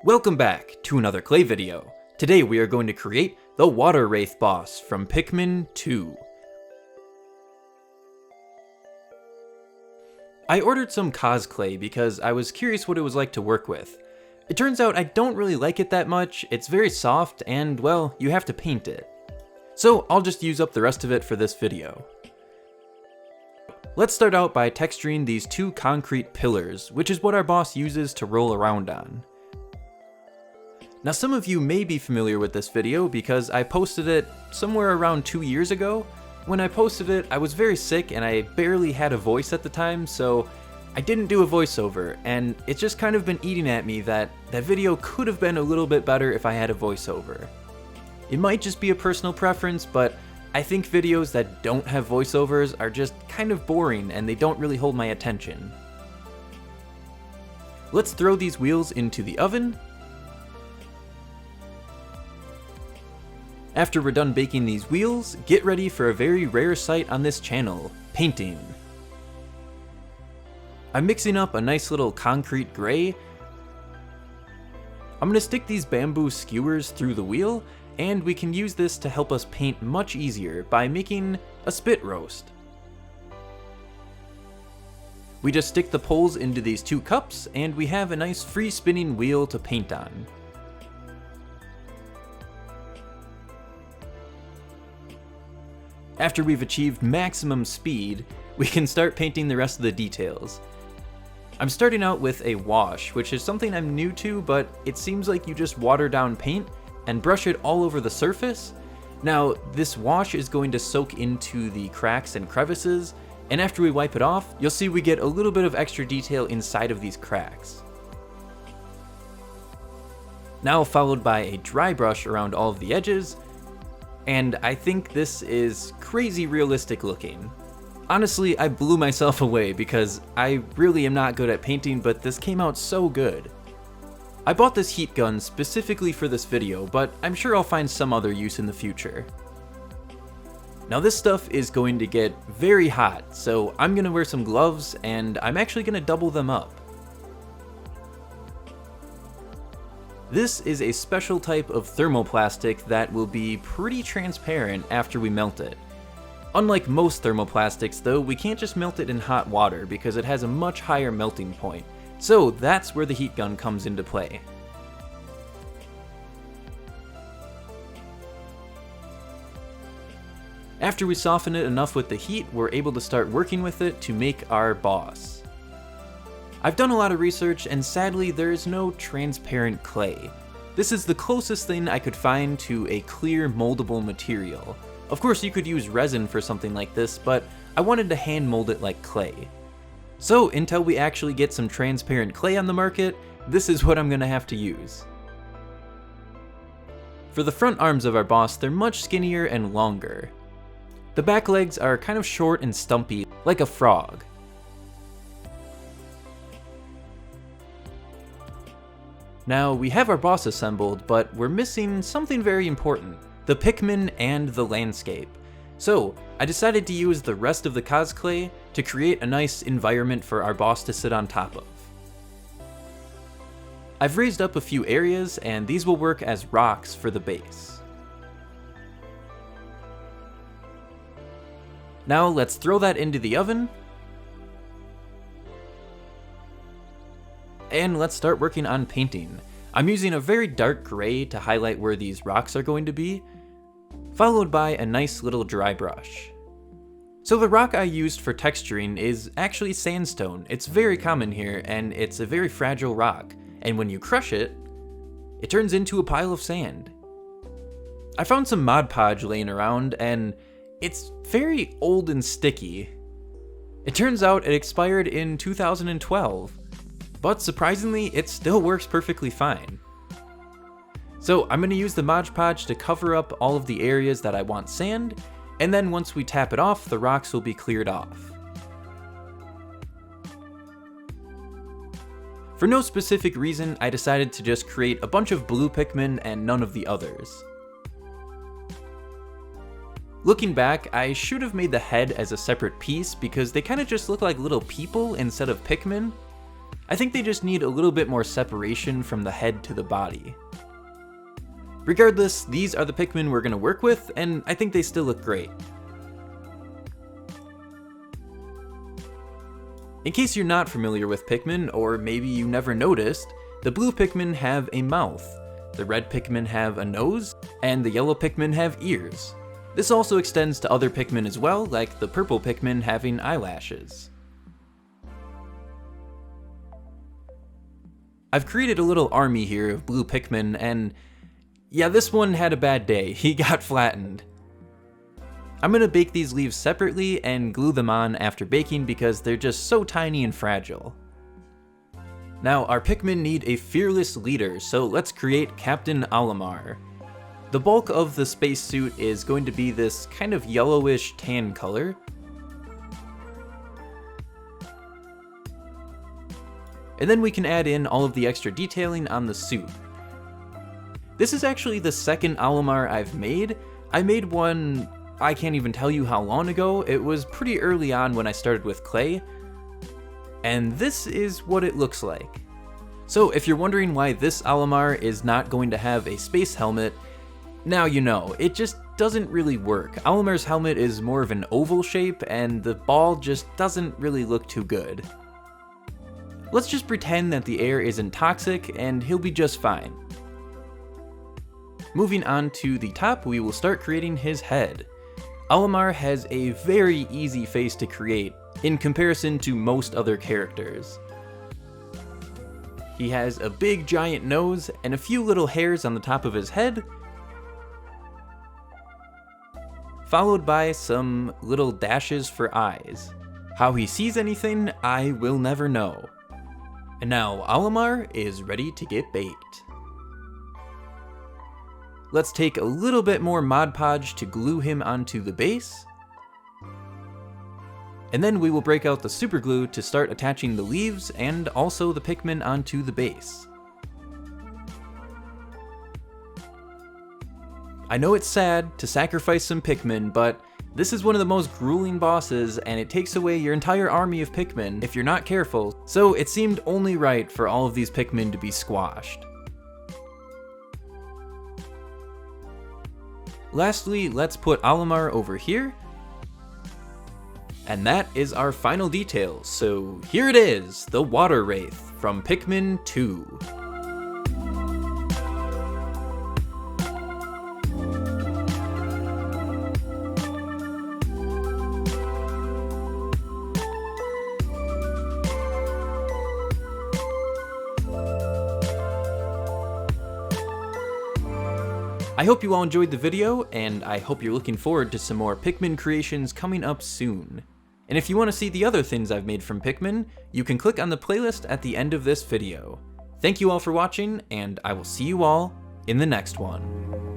Welcome back to another clay video. Today we are going to create the Waterwraith boss from Pikmin 2. I ordered some cosclay because I was curious what it was like to work with. It turns out I don't really like it that much, it's very soft and, well, you have to paint it. So I'll just use up the rest of it for this video. Let's start out by texturing these two concrete pillars, which is what our boss uses to roll around on. Now some of you may be familiar with this video because I posted it somewhere around 2 years ago. When I posted it, I was very sick and I barely had a voice at the time, so I didn't do a voiceover, and it's just kind of been eating at me that that video could have been a little bit better if I had a voiceover. It might just be a personal preference, but I think videos that don't have voiceovers are just kind of boring and they don't really hold my attention. Let's throw these wheels into the oven. After we're done baking these wheels, get ready for a very rare sight on this channel, painting. I'm mixing up a nice little concrete gray. I'm going to stick these bamboo skewers through the wheel, and we can use this to help us paint much easier by making a spit roast. We just stick the poles into these two cups, and we have a nice free spinning wheel to paint on. After we've achieved maximum speed, we can start painting the rest of the details. I'm starting out with a wash, which is something I'm new to, but it seems like you just water down paint and brush it all over the surface. Now, this wash is going to soak into the cracks and crevices, and after we wipe it off, you'll see we get a little bit of extra detail inside of these cracks. Now followed by a dry brush around all of the edges, and I think this is crazy realistic looking. Honestly, I blew myself away because I really am not good at painting, but this came out so good. I bought this heat gun specifically for this video, but I'm sure I'll find some other use in the future. Now this stuff is going to get very hot, so I'm going to wear some gloves and I'm actually going to double them up. This is a special type of thermoplastic that will be pretty transparent after we melt it. Unlike most thermoplastics though, we can't just melt it in hot water because it has a much higher melting point, so that's where the heat gun comes into play. After we soften it enough with the heat, we're able to start working with it to make our boss. I've done a lot of research, and sadly there is no transparent clay. This is the closest thing I could find to a clear moldable material. Of course you could use resin for something like this, but I wanted to hand mold it like clay. So until we actually get some transparent clay on the market, this is what I'm going to have to use. For the front arms of our boss, they're much skinnier and longer. The back legs are kind of short and stumpy, like a frog. Now, we have our boss assembled, but we're missing something very important, the Pikmin and the landscape. So, I decided to use the rest of the cosclay to create a nice environment for our boss to sit on top of. I've raised up a few areas, and these will work as rocks for the base. Now, let's throw that into the oven. And let's start working on painting. I'm using a very dark gray to highlight where these rocks are going to be, followed by a nice little dry brush. So the rock I used for texturing is actually sandstone. It's very common here, and it's a very fragile rock, and when you crush it, it turns into a pile of sand. I found some Mod Podge laying around, and it's very old and sticky. It turns out it expired in 2012. But surprisingly, it still works perfectly fine. So I'm going to use the Mod Podge to cover up all of the areas that I want sand, and then once we tap it off, the rocks will be cleared off. For no specific reason, I decided to just create a bunch of blue Pikmin and none of the others. Looking back, I should have made the head as a separate piece because they kind of just look like little people instead of Pikmin. I think they just need a little bit more separation from the head to the body. Regardless, these are the Pikmin we're going to work with, and I think they still look great. In case you're not familiar with Pikmin, or maybe you never noticed, the blue Pikmin have a mouth, the red Pikmin have a nose, and the yellow Pikmin have ears. This also extends to other Pikmin as well, like the purple Pikmin having eyelashes. I've created a little army here of blue Pikmin, and yeah, this one had a bad day. He got flattened. I'm gonna bake these leaves separately and glue them on after baking because they're just so tiny and fragile. Now, our Pikmin need a fearless leader, so let's create Captain Olimar. The bulk of the spacesuit is going to be this kind of yellowish tan color. And then we can add in all of the extra detailing on the suit. This is actually the second Olimar I've made. I made one, I can't even tell you how long ago. It was pretty early on when I started with clay. And this is what it looks like. So if you're wondering why this Olimar is not going to have a space helmet, now you know, it just doesn't really work. Olimar's helmet is more of an oval shape, and the ball just doesn't really look too good. Let's just pretend that the air isn't toxic, and he'll be just fine. Moving on to the top, we will start creating his head. Olimar has a very easy face to create, in comparison to most other characters. He has a big giant nose, and a few little hairs on the top of his head, followed by some little dashes for eyes. How he sees anything, I will never know. And now Olimar is ready to get baked. Let's take a little bit more Mod Podge to glue him onto the base. And then we will break out the super glue to start attaching the leaves and also the Pikmin onto the base. I know it's sad to sacrifice some Pikmin, but this is one of the most grueling bosses, and it takes away your entire army of Pikmin if you're not careful, so it seemed only right for all of these Pikmin to be squashed. Lastly, let's put Olimar over here. And that is our final detail, so here it is, the Waterwraith from Pikmin 2. I hope you all enjoyed the video, and I hope you're looking forward to some more Pikmin creations coming up soon. And if you want to see the other things I've made from Pikmin, you can click on the playlist at the end of this video. Thank you all for watching, and I will see you all in the next one.